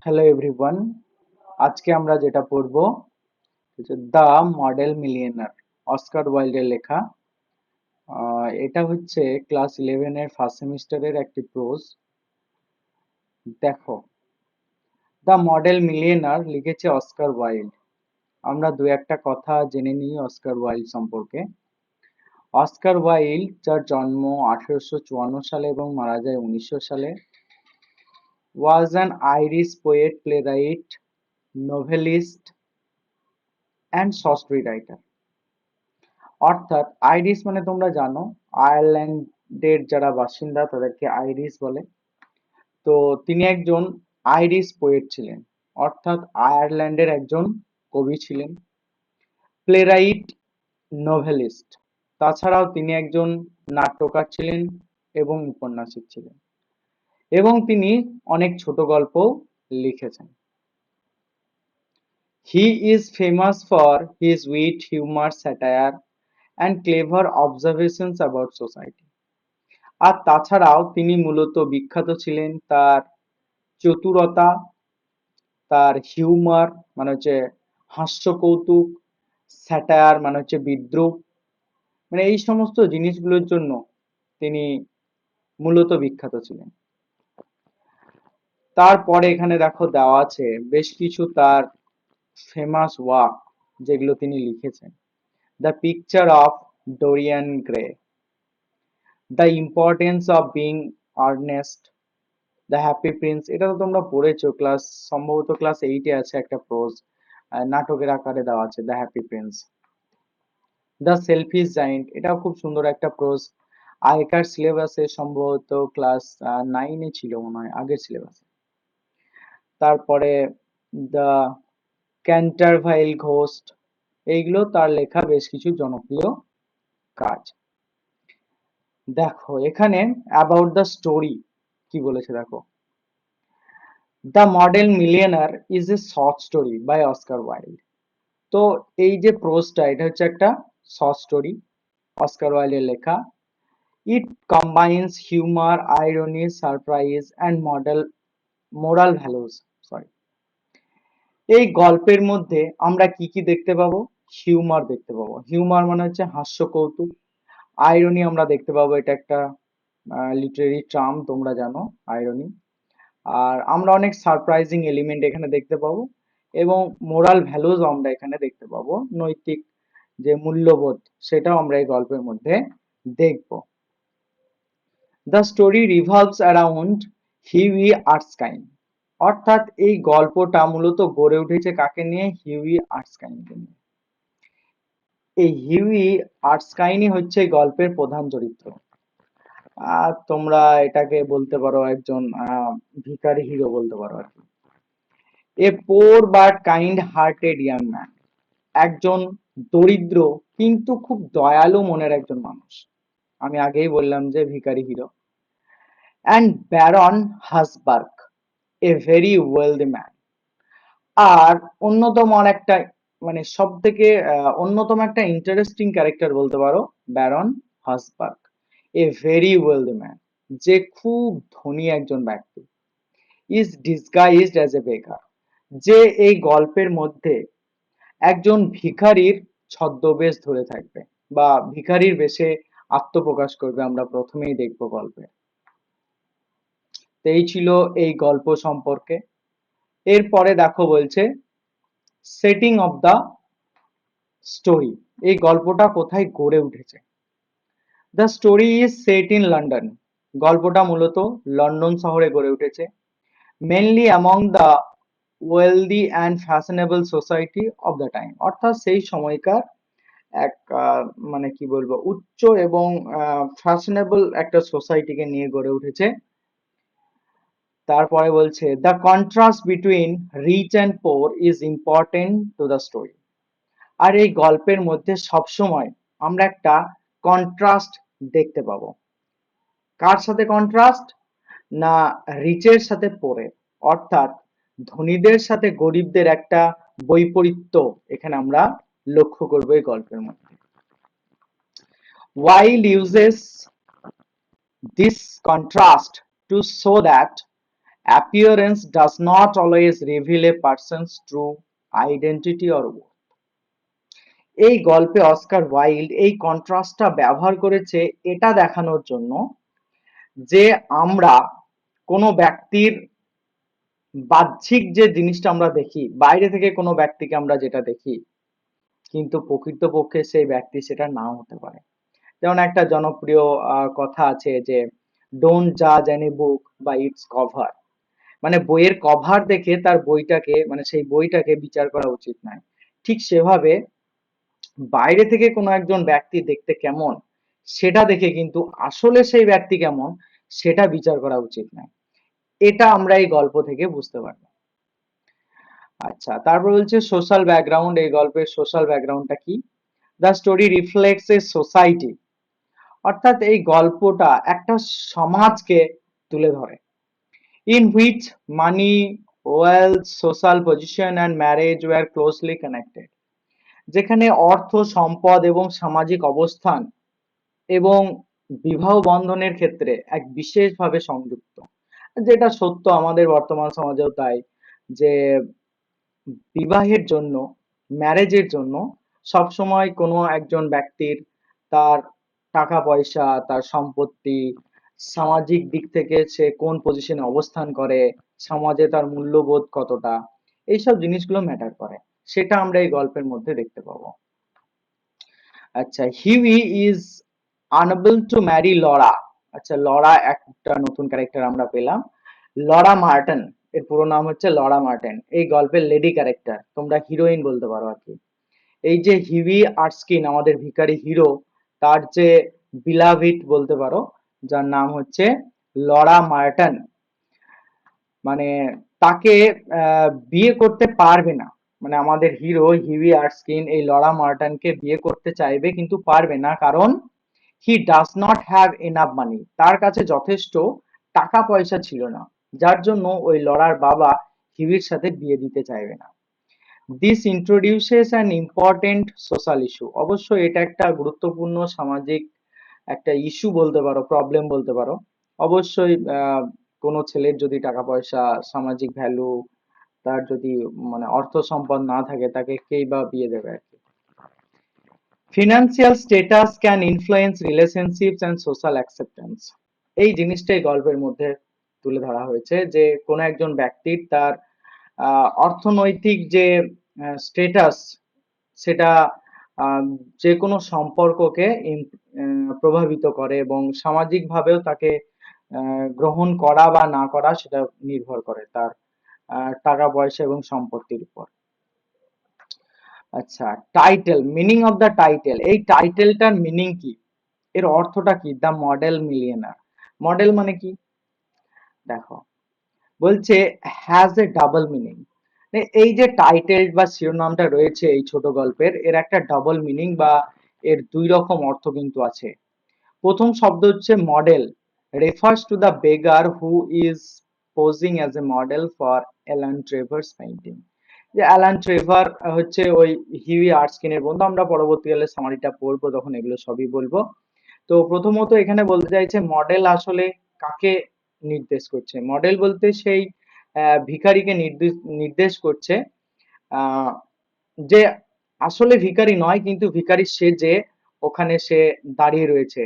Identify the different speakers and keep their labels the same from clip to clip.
Speaker 1: Hello everyone, আজকে আমরা যেটা পড়বো হচ্ছে দ্য মডেল মিলিয়নার, অস্কার ওয়াইল্ডের লেখা। এটা হচ্ছে ক্লাস 11 এর ফার্স্ট সেমিস্টারের একটি প্রোজ। দেখো, দ্য মডেল মিলিয়নার লিখেছে অস্কার ওয়াইল্ড। আমরা দু একটা কথা জেনে নিই অস্কার ওয়াইল্ড সম্পর্কে। অস্কার ওয়াইল্ড, যার জন্ম 1854 সালে এবং মারা যায় 1900 সালে, was an Irish poet, playwright, novelist and short story writer. অর্থাৎ আইরিশ মানে তোমরা জানো, আয়ারল্যান্ডের যারা বাসিন্দা তাদেরকে আইরিশ বলে। তো তিনি একজন আইরিশ পোয়েট ছিলেন, অর্থাৎ আয়ারল্যান্ডের একজন কবি ছিলেন, প্লেরাইট, নোভেলিস্ট। তাছাড়াও তিনি একজন নাট্যকার ছিলেন এবং উপন্যাসিক ছিলেন, এবং তিনি অনেক ছোট গল্প লিখেছেন। He is famous for his wit, humour, satire and clever observations about society. আর তাছাড়াও তিনি মূলত বিখ্যাত ছিলেন তার চতুরতা, তার হিউমার মানে হচ্ছে হাস্য কৌতুক, স্যাটায়ার মানে হচ্ছে বিদ্রূপ, মানে এই সমস্ত জিনিসগুলোর জন্য তিনি মূলত বিখ্যাত ছিলেন। তারপরে এখানে দেখো দেওয়া আছে বেশ কিছু তার ফেমাস ওয়ার্ক যেগুলো তিনি লিখেছেন। The picture of Dorian Gray, the importance of being Earnest, the happy prince, এটা তো তোমরা পড়েছো, সম্ভবত ক্লাস 8-এ আছে একটা প্রোজ, নাটকের আকারে দেওয়া আছে, the happy prince. The selfish giant, এটাও খুব সুন্দর একটা প্রোজ, আগেকার সিলেবাসে সম্ভবত ক্লাস 9-এ ছিল মনে হয়, আগের সিলেবাসে। তারপরে দ্য ক্যান্টারভাইল ঘোস্ট, এইগুলো তার লেখা বেশ কিছু জনপ্রিয় কাজ। দেখো এখানে অ্যাবাউট দ্য স্টোরি কি বলেছে দেখো। The model millionaire is a short story by Oscar Wilde. তো এই যে প্রোজটা, এটা হচ্ছে একটা শর্ট স্টোরি, অস্কার ওয়াইল্ডের লেখা। It combines humour, irony, surprise and moral values. Sorry, এই গল্পের মধ্যে আমরা কি কি দেখতে পাবো? হিউমার দেখতে পাবো। হিউমার মানে হচ্ছে হাস্য কৌতুক। আইরনি আমরা দেখতে পাবো, এটা একটা লিটারেরি টার্ম, তোমরা জানো আইরনি। আর আমরা অনেক সারপ্রাইজিং এলিমেন্ট এখানে দেখতে পাবো, এবং মোরাল ভ্যালুজ আমরা এখানে দেখতে পাবো, নৈতিক যে মূল্যবোধ সেটাও আমরা এই গল্পের মধ্যে দেখব। The story revolves around Hughie Erskine, অর্থাৎ এই গল্পটা মূলত গড়ে উঠেছে কাকে নিয়ে? হিউই আর্টসকাইনকে নিয়ে। এই হিউই আর্টসকাইনই হচ্ছে এই গল্পের প্রধান চরিত্র। তোমরা এটাকে বলতে পারো একজন ভিখারি হিরো বলতে পারো আর কি। A poor but kind hearted young man, একজন দরিদ্র কিন্তু খুব দয়ালু মনের একজন মানুষ। আমি আগেই বললাম যে ভিখারি hero. And Baron Hausberg, a very wealthy man. আর অন্যতম আর একটা, মানে সব থেকে অন্যতম একটা ইন্টারেস্টিং ক্যারেক্টার বলতে পারো Baron Hausberg, a very wealthy man, যে খুব ধনী একজন ব্যক্তি। ইজ ডিসগাইজড অ্যাজ এ বেকার, যে এই গল্পের মধ্যে একজন ভিখারির ছদ্মবেশ ধরে থাকবে বা ভিখারির বেশে আত্মপ্রকাশ করবে, আমরা প্রথমেই দেখবো গল্পে। তো এই ছিল এই গল্প সম্পর্কে। এরপরে দেখো বলছে সেটিং অফ দা স্টোরি, এই গল্পটা কোথায় গড়ে উঠেছে। The story is set in London, গল্পটা মূলত লন্ডন শহরে গড়ে উঠেছে। Mainly among the wealthy and fashionable society of the time, অর্থাৎ সেই সময়কার এক মানে কি বলবো, উচ্চ এবং ফ্যাশনেবল একটা সোসাইটিকে নিয়ে গড়ে উঠেছে। তারপরে বলছে the contrast between rich and poor is important to the story. আর এই গল্পের মধ্যে সবসময় আমরা একটা কন্ট্রাস্ট দেখতে পাবো। কার সাথে কন্ট্রাস্ট? না, রিচের সাথে পোরের, অর্থাৎ ধনীদের সাথে গরিবদের একটা বৈপরীত্য এখানে আমরা লক্ষ্য করবো এই গল্পের মধ্যে। Wilde uses this contrast to show that appearance does not always reveal a person's true identity or worth. এই গল্পে অস্কার ওয়াইল্ড এই কন্ট্রাস্টটা ব্যবহার করেছে এটা দেখানোর জন্য যে আমরা কোনো ব্যক্তির বাহ্যিক যে জিনিসটা আমরা দেখি, বাইরে থেকে কোনো ব্যক্তিকে আমরা যেটা দেখি, কিন্তু প্রকৃতপক্ষে সেই ব্যক্তি সেটা নাও হতে পারে। যেমন একটা জনপ্রিয় কথা আছে যে ডোন্ট জাজ any book by its cover, মানে বইয়ের কভার দেখে তার বইটাকে, মানে সেই বইটাকে বিচার করা উচিত নয়। ঠিক সেভাবে বাইরে থেকে কোনো একজন ব্যক্তি দেখতে কেমন সেটা দেখে কিন্তু আসলে সেই ব্যক্তি কেমন সেটা বিচার করা উচিত নয়। এটা আমরা এই গল্প থেকে বুঝতে পারবো। আচ্ছা, তারপর বলছে সোশ্যাল ব্যাকগ্রাউন্ড। এই গল্পের সোশ্যাল ব্যাকগ্রাউন্ডটা কি? The story reflects a society, অর্থাৎ এই গল্পটা একটা সমাজকে তুলে ধরে। In which money, wealth, social position and marriage were closely connected, যেখানে অর্থ, সম্পদ এবং সামাজিক অবস্থান এবং বিবাহ বন্ধনের ক্ষেত্রে এক বিশেষভাবে সংযুক্ত। যেটা সত্য আমাদের বর্তমান সমাজেও তাই, যে বিবাহের জন্য, ম্যারেজের জন্য সবসময় কোনো একজন ব্যক্তির তার টাকা পয়সা, তার সম্পত্তি, সামাজিক দিক থেকে সে কোন পজিশনে অবস্থান করে, সমাজে তার মূল্যবোধ কতটা, এইসব জিনিসগুলো ম্যাটার করে। সেটা আমরা এই গল্পের মধ্যে দেখতে পাবো। আচ্ছা, Huey is unable to marry Laura. আচ্ছা, লরা একটা নতুন ক্যারেক্টার আমরা পেলাম, লরা মার্টন। এর পুরো নাম হচ্ছে লরা মার্টন, এই গল্পের লেডি ক্যারেক্টার, তোমরা হিরোইন বলতে পারো আর কি। এই যে হিউই আর্স্কিন, আমাদের ভিখারি হিরো, তার যে বিলাভিট বলতে পারো, যার নাম হচ্ছে লরা মার্টন, মানে তাকে বিয়ে করতে পারবে না। মানে আমাদের হিরো হিউই আর্স্কিন এই লরা মার্টনকে বিয়ে করতে চাইবে কিন্তু পারবে না, কারণ he does not have enough money, তার কাছে যথেষ্ট টাকা পয়সা ছিল না, যার জন্য ওই লরার বাবা হিউইর সাথে বিয়ে দিতে চাইবে না। This introduces an important social issue. অবশ্যই এটা একটা গুরুত্বপূর্ণ সামাজিক একটা ইস্যু বলতে পারো, প্রবলেম বলতে পারো। অবশ্যই কোনো ছেলের যদি টাকা পয়সা, সামাজিক ভ্যালু, তার যদি মানে অর্থ সম্পদ না থাকে, তাকে কেই বা বিয়ে দেবে আর কি। Financial status can influence relationships and social acceptance. এই জিনিসটাই গল্পের মধ্যে তুলে ধরা হয়েছে যে কোনো একজন ব্যক্তির তার অর্থনৈতিক যে স্ট্যাটাস, সেটা যে কোনো সম্পর্ককে প্রভাবিত করে এবং সামাজিকভাবেও তাকে গ্রহণ করা বা না করা সেটা নির্ভর করে তার টাকা পয়সা এবং সম্পত্তির উপর। আচ্ছা, title, meaning of the title. এই টাইটেলটার মিনিং কি, এর অর্থটা কি? The model millionaire. মডেল মানে কি দেখো, বলছে হ্যাজ এ ডাবল মিনিং। এই যে টাইটেল বা শিরোনামটা রয়েছে এই ছোট গল্পের, এর একটা ডাবল মিনিং বা এর দুই রকম অর্থ কিন্তু আছে। প্রথম শব্দ হচ্ছে model, refers to the beggar who is posing as a model for Alan Trevor's painting. যে অ্যালান ট্রেভার হচ্ছে ওই হিউই আর্স্কিনের বন্ধু। আমরা পরবর্তীকালে সামারিটা পড়বো, তখন এগুলো সবই বলবো। তো প্রথমত এখানে বলতে চাইছে মডেল আসলে কাকে নির্দেশ করছে। মডেল বলতে সেই ভিখারিকে নির্দেশ নির্দেশ করছে, আহ, যে আসলে ভিখারি নয় কিন্তু ভিখারি সেজে ওখানে সে দাঁড়িয়ে রয়েছে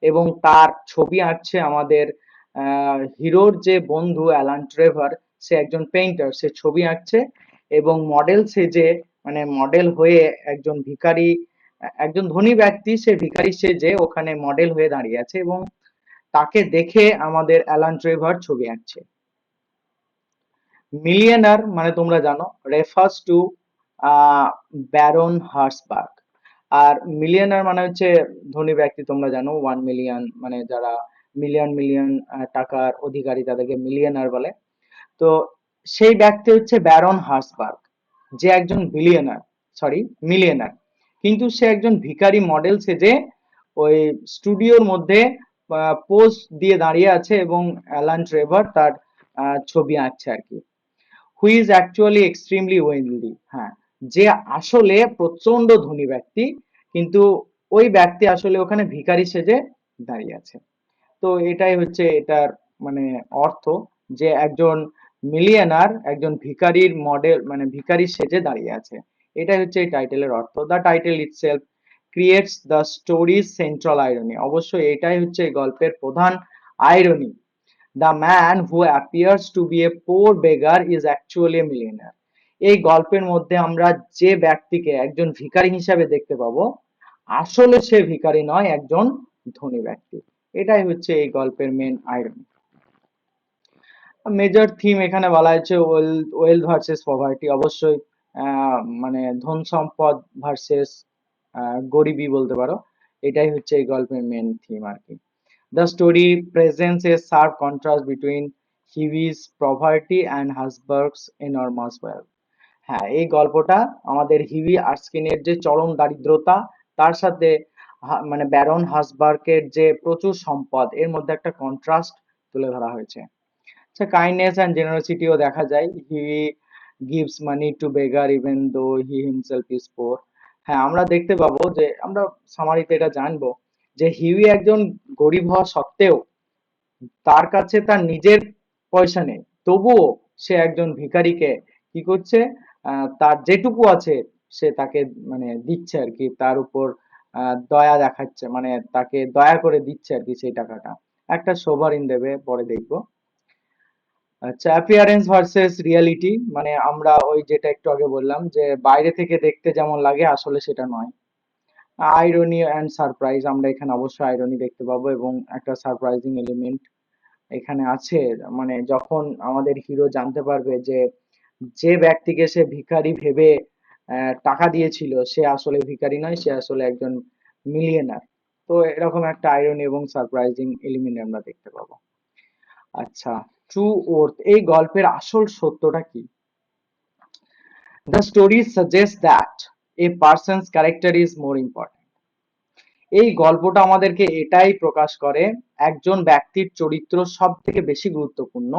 Speaker 1: এবং তার ছবি আঁকছে আমাদের হিরোর যে বন্ধু অ্যালান ট্রেভার, সে একজন পেইন্টার, সে ছবি আঁকছে এবং মডেল সেজে, মানে মডেল হয়ে একজন ভিখারি, একজন ধনী ব্যক্তি সে ভিখারি সেজে ওখানে মডেল হয়ে দাঁড়িয়ে আছে এবং তাকে দেখে আমাদের অ্যালান ট্রেভার ছবি আঁকছে। মিলিয়নার মানে তোমরা জানো রেফার্স টু ব্যারন হার্সবার্গ। আর মিলিয়নার মানে হচ্ছে ধনী ব্যক্তি, তোমরা জানো 1 মিলিয়ন, মানে যারা মিলিয়ন মিলিয়ন টাকার অধিকারী তাদেরকে মিলিয়নার বলে। তো সেই ব্যক্তি হচ্ছে ব্যারন হার্সবার্গ, যে একজন বিলিয়নার, সরি মিলিয়নার, কিন্তু সে একজন ভিখারি মডেল সেজে ওই স্টুডিওর মধ্যে পোজ দিয়ে দাঁড়িয়ে আছে এবং অ্যালান ট্রেভার তার ছবি আঁকছে আর কি। Who is actually extremely wealthy, হ্যাঁ, যে আসলে প্রচন্ড ধনী ব্যক্তি, কিন্তু ওই ব্যক্তি আসলে ওখানে ভিখারি সেজে দাঁড়িয়ে আছে। তো এটাই হচ্ছে এটার মানে অর্থ, যে একজন মিলিয়নার একজন ভিখারির মডেল মানে ভিখারি সেজে দাঁড়িয়ে আছে। এটাই হচ্ছে এই টাইটেলের অর্থ। The title itself creates the story's central irony. অবশ্যই এটাই হচ্ছে এই গল্পের প্রধান irony. The man who appears to be a poor beggar is actually a millionaire. এই গল্পের মধ্যে আমরা যে ব্যক্তিকে একজন ভিখারি হিসাবে দেখতে পাবো, আসলে সে ভিখারি নয়, একজন ধনী ব্যক্তি। এটাই হচ্ছে এই গল্পের মেন আইরনি। মেজর থিম এখানে বলা হয়েছে ওয়েলথ ভার্সেস পভার্টি। অবশ্যই মানে ধন সম্পদ ভার্সেস গরিবি বলতে পারো। এটাই হচ্ছে এই গল্পের মেন থিম আর কি। The story presents a sharp contrast between Hiwi's poverty and Habsburg's enormous wealth. হ্যাঁ, এই গল্পটা আমাদের হিউই আর্স্কিনের যে চরম দারিদ্রতা, তার সাথে মানে ব্যারন হাসবার্গের যে প্রচুর সম্পদ, এর মধ্যে একটা কন্ট্রাস্ট তুলে ধরা হয়েছে। আচ্ছা, কাইন্ডনেস অ্যান্ড জেনারসিটিও দেখা যায়। He gives money to বেগার even though he himself is poor. হ্যাঁ, আমরা দেখতে পাবো যে আমরা সামারিতে এটা জানবো যে হিউই একজন গরিব হওয়া সত্ত্বেও তার কাছে তার নিজের পয়সা নেই, তবুও সে একজন ভিখারিকে কি করছে, তার যেটুকু আছে সে তাকে মানে দিচ্ছে আর কি, তার উপর দয়া দেখাচ্ছে, মানে তাকে দয়া করে দিচ্ছে আর কি সেই টাকাটা। একটা সোভারিন দেবে, পরে দেখবো। আচ্ছা, অ্যাপিয়ারেন্স ভার্সেস রিয়ালিটি, মানে আমরা ওই যেটা একটু আগে বললাম যে বাইরে থেকে দেখতে যেমন লাগে আসলে সেটা নয়। আইরনি অ্যান্ড সারপ্রাইজ, আমরা এখানে অবশ্যই আইরনি দেখতে পাবো এবং একটা সারপ্রাইজিং এলিমেন্ট এখানে আছে। মানে যখন আমাদের হিরো জানতে পারবে যে যে ব্যক্তিকে সে ভিখারি ভেবে টাকা দিয়েছিল সে আসলে ভিখারি নয়, সে আসলে একজন মিলিয়নার। তো এরকম একটা আইরনি এবং সারপ্রাইজিং এলিমেন্ট আমরা দেখতে পাবো। আচ্ছা, ট্রু ওর্থ, এই গল্পের আসল সত্যটা কি? The story suggest that a person's character is more important. এই গল্পটা আমাদেরকে এটাই প্রকাশ করে, একজন ব্যক্তির চরিত্র সব থেকে বেশি গুরুত্বপূর্ণ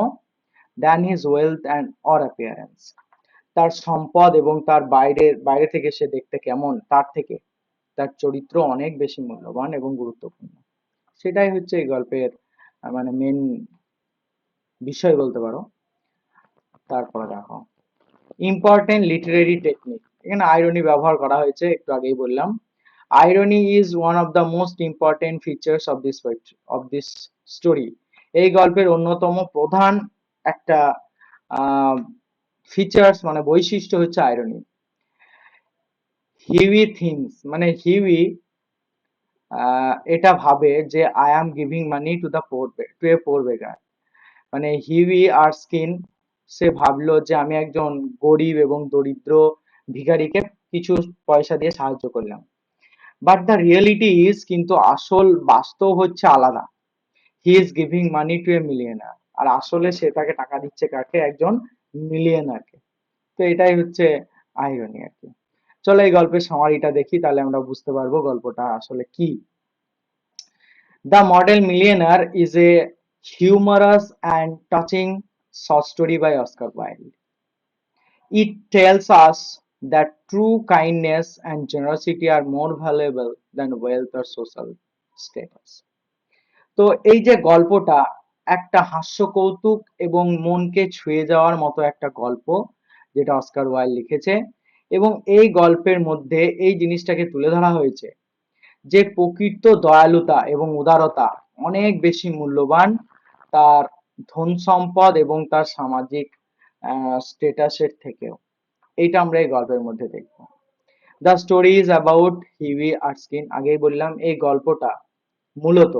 Speaker 1: than his wealth and or appearance. তার সম্পদ এবং তার বাইরে থেকে সে দেখতে কেমন, তার থেকে তার চরিত্র অনেক বেশি মূল্যবান এবং গুরুত্বপূর্ণ। সেটাই হচ্ছে এই গল্পের মানে মেন বিষয় বলতে পারো। তারপরে দেখো, ইম্পর্টেন্ট লিটারেরি টেকনিক, এখানে আইরনি ব্যবহার করা হয়েছে, একটু আগেই বললাম। Irony is one of the most important features of this story. এই গল্পের অন্যতম প্রধান একটা ফিচার্স মানে বৈশিষ্ট্য হচ্ছে আইরনি। হিউই থিংস, মানে হিউই এটা ভাবে যে I am giving money to the poor, to a poor beggar. মানে হিউই আর্স্কিন সে ভাবলো যে আমি একজন গরিব এবং দরিদ্র ভিখারিকে কিছু পয়সা দিয়ে সাহায্য করলাম। বাট দ্য রিয়েলিটি ইজ, কিন্তু আসল বাস্তব হচ্ছে আলাদা। He is giving money to a millionaire, আর আসলে সে তাকে টাকা দিচ্ছে কাকে, একজন মিলিয়নারকে। তো এটাই হচ্ছে আইরনি আর কি। চলো এই গল্পের সামারিটা দেখি, তাহলে আমরা বুঝতে পারবো গল্পটা আসলে কি। The model millionaire is a humorous and touching short story by Oscar Wilde. It tells us that true kindness and generosity are more valuable than wealth or social status. তো এই যে গল্পটা একটা হাস্যকৌতুক এবং মনকে ছুঁয়ে যাওয়ার মতো একটা গল্প, যেটা অস্কার ওয়াইল্ড লিখেছে, এবং এই গল্পের মধ্যে এই জিনিসটাকে তুলে ধরা হয়েছে যে প্রকৃত দয়ালুতা এবং উদারতা অনেক বেশি মূল্যবান তার ধন সম্পদ এবং তার সামাজিক স্টেটাসের থেকেও। এইটা আমরা এই গল্পের মধ্যে দেখবো। The story is about Hughie Erskine, আগেই বললাম এই গল্পটা মূলত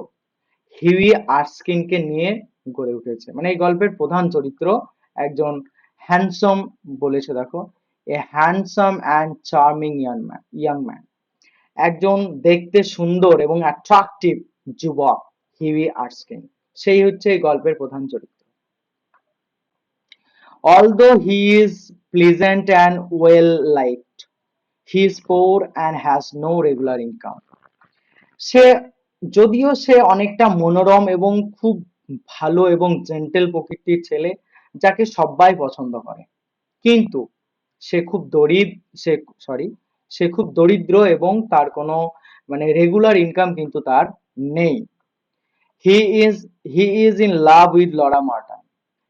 Speaker 1: হিউই আর্স্কিনকে নিয়ে গড়ে উঠেছে। মানে এই গল্পের প্রধান চরিত্র একজন হ্যান্ডসাম, বলেছে দেখো, a handsome and charming young man, একজন দেখতে সুন্দর এবং অ্যাট্রাকটিভ যুবক হিউই আর্স্কিন, সেই হচ্ছে এই গল্পের প্রধান চরিত্র। Although he is pleasant and well liked, he is poor and has no regular income. সে যদিও সে অনেকটা মনোরম এবং খুব ভালো এবং জেন্টেল প্রকৃতির ছেলে, যাকে সবাই পছন্দ করে, কিন্তু সে খুব দরিদ্র, সরি সে খুব দরিদ্র এবং তার কোনো মানে রেগুলার ইনকাম কিন্তু তার নেই। He is he is in love with Laura Merton.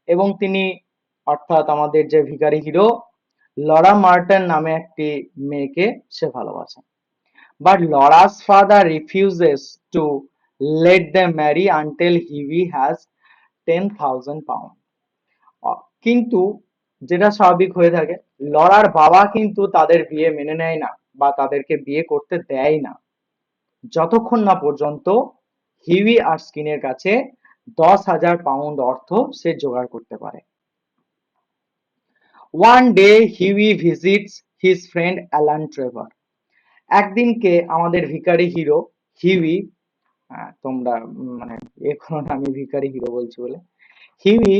Speaker 1: এবং তিনি অর্থাৎ আমাদের যে ভিখারি হিরো লরা মার্টন নামে একটি মেয়েকে সে ভালোবাসে। But Laura's father refuses to let them marry until Hughie has 10,000 pounds. কিন্তু যেটা স্বাভাবিক হয়ে থাকে, লরার বাবা কিন্তু তাদের বিয়ে মেনে নেয় না বা তাদেরকে বিয়ে করতে দেয় না যতক্ষণ না পর্যন্ত হিউই আর্স্কিনের কাছে 10,000 পাউন্ড অর্থ সে জোগাড় করতে পারে। One day Hughie visits his friend Alan Trevor. একদিনকে আমাদের ভিখারি হিরো হিউই, তোমরা মানে এখন আমি ভিখারি হিরো বলছি বলে, হিউই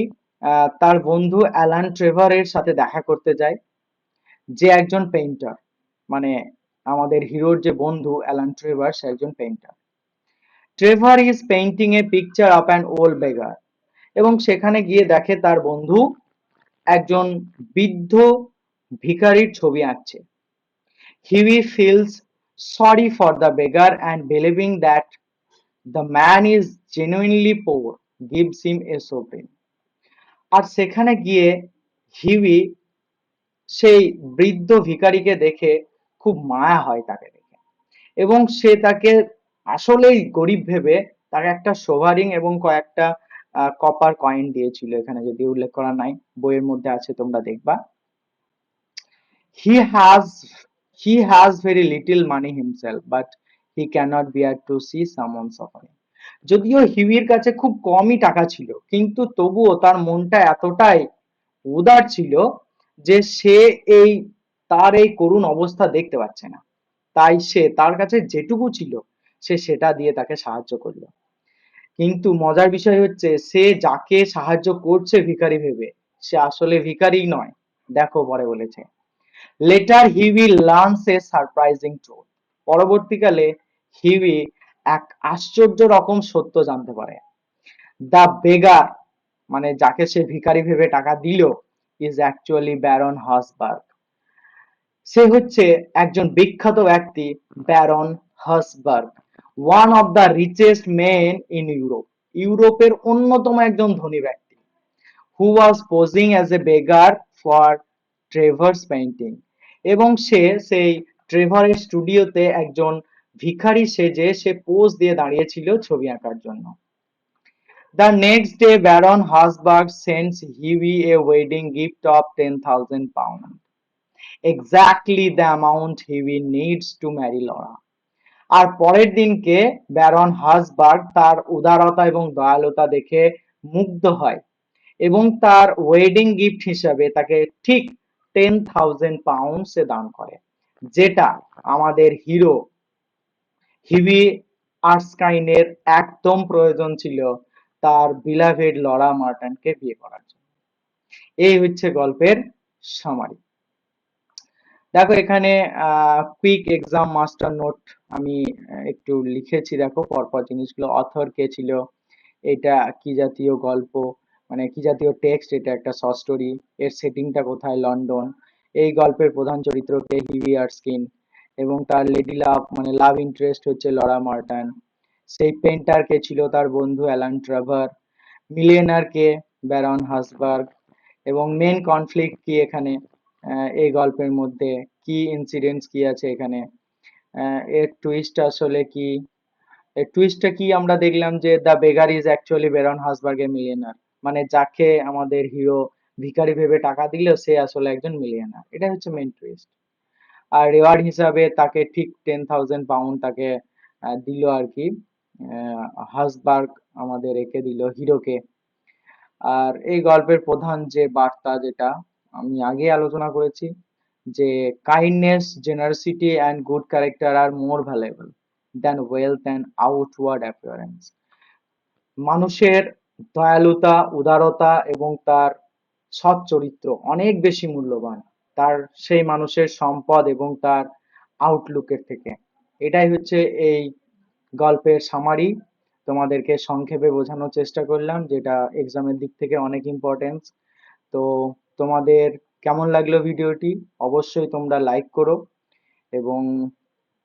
Speaker 1: তার বন্ধু অ্যালান ট্রেভারের সাথে দেখা করতে যায়, যে একজন পেইন্টার। মানে আমাদের হিরোর যে বন্ধু অ্যালান ট্রেভার সে একজন painter. Trevor is painting a picture of an old বেগার, এবং সেখানে গিয়ে দেখে তার বন্ধু একজন বৃদ্ধ ভিখারির ছবি আঁকছে। Huey feels sorry for the বেগার and believing that the man is genuinely poor gives him a sovereign. আর সেখানে গিয়ে হিউই সেই বৃদ্ধ ভিখারিকে দেখে খুব মায়া হয় তাকে দেখে, এবং সে তাকে আসলেই গরিব ভেবে তাকে একটা সোভারিং এবং কয়েকটা কপার কয়েন দিয়েছিল, এখানে যদি উল্লেখ করা নাই, বইয়ের মধ্যে আছে, তোমরা দেখবা। He has he has very little money himself, but he cannot bear to see someone suffering. যদিও হিউইর কাছে খুব কমই টাকা ছিল, কিন্তু তবুও তার মনটা এতটাই উদার ছিল যে সে এই তার এই করুণ অবস্থা দেখতে পাচ্ছে না। তাই সে তার কাছে যেটুকু ছিল সে সেটা দিয়ে তাকে সাহায্য করলো। কিন্তু মজার বিষয় হচ্ছে সে যাকে সাহায্য করছে ভিখারি ভেবে সে আসলে ভিখারি নয়। দেখো পরে বলেছে, লেটার হিউই লার্নস এ সারপ্রাইজিং ট্রুথ। পরবর্তীকালে হিউই এক আশ্চর্য রকম সত্য জানতে পারে। দ্য বেগার, মানে যাকে সে ভিখারি ভেবে টাকা দিল, ইজ অ্যাকচুয়ালি ব্যারন হাসবার্গ। সে হচ্ছে একজন বিখ্যাত ব্যক্তি, Baron Hausberg, one of the richest men in Europe. ইউরোপের অন্যতম একজন ধনী ব্যক্তি, who was posing as a beggar for Trevor's painting, এবং সে সেই ট্রেভারের স্টুডিওতে একজন ভিখারি সেজে সে পোজ দিয়ে দাঁড়িয়েছিল ছবি আঁকার জন্য। The next day Baron Habsburg sends Hughie a wedding gift of 10,000 pounds, exactly the amount Hughie needs to marry Laura. আর পরের দিনকে ব্যারন হাসবার্গ তার উদারতা এবং দয়ালুতা দেখে মুগ্ধ হয় এবং তার ওয়েডিং গিফট হিসাবে তাকে ঠিক 10,000 পাউন্ড সে দান করে, যেটা আমাদের হিরো হিউই আর্স্কাইনের একদম প্রয়োজন ছিল তার বিলাভেড লরা মার্টনকে বিয়ে করার জন্য। এই হচ্ছে গল্পের সামারি। দেখো এখানে কুইক এক্সাম মাস্টার নোট আমি একটু লিখেছি, দেখো পরপর জিনিসগুলো, অথর কে ছিল, এটা কি জাতীয় গল্প, মানে কি জাতীয় টেক্সট, এটা একটা শর্ট স্টোরি, এর সেটিংটা কোথায়, লন্ডন, এই গল্পের প্রধান চরিত্র কে, হিউই আর্স্কিন, এবং তার লেডি লাভ মানে লাভ ইন্টারেস্ট হচ্ছে লরা মার্টন, সেই পেন্টার কে ছিল তার বন্ধু অ্যালান ট্রেভার, মিলিয়নার কে ব্যারন হাসবার্গ, এবং মেন কনফ্লিক্ট কি এখানে, এই গল্পের মধ্যে কি ইনসিডেন্টস কি আছে এখানে, এর টুইস্ট আসলে কি, এর টুইস্টটা কি আমরা দেখলাম যে the beggar is actually Baron হাসবার্গের মিলিয়নার, মানে যাকে আমাদের হিরো ভিখারি ভেবে টাকা দিল সে আসলে একজন মিলিয়নার, এটা হচ্ছে মেন টুইস্ট। আর রেওয়ার্ড হিসাবে তাকে ঠিক 10,000 পাউন্ড তাকে দিল আর কি, হাসবার্গ আমাদের একে দিল হিরোকে। আর এই গল্পের প্রধান যে বার্তা, যেটা আমি আগে আলোচনা করেছি, যে kindness, generosity and good character are more valuable than wealth and outward appearance. মানুষের দয়ালুতা, উদারতা এবং তার সৎ চরিত্র অনেক বেশি মূল্যবান তার সেই মানুষের সম্পদ এবং তার আউটলুকের থেকে। এটাই হচ্ছে এই গল্পের সামারি, তোমাদেরকে সংক্ষেপে বোঝানোর চেষ্টা করলাম, যেটা এক্সামের দিক থেকে অনেক ইম্পর্টেন্স। তো তোমাদের কেমন লাগলো ভিডিওটি, অবশ্যই তোমরা লাইক করো, এবং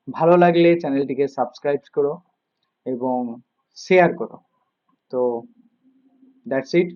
Speaker 1: ভালো লাগলে চ্যানেলটিকে সাবস্ক্রাইব করো এবং শেয়ার করো। তো দ্যাটস ইট।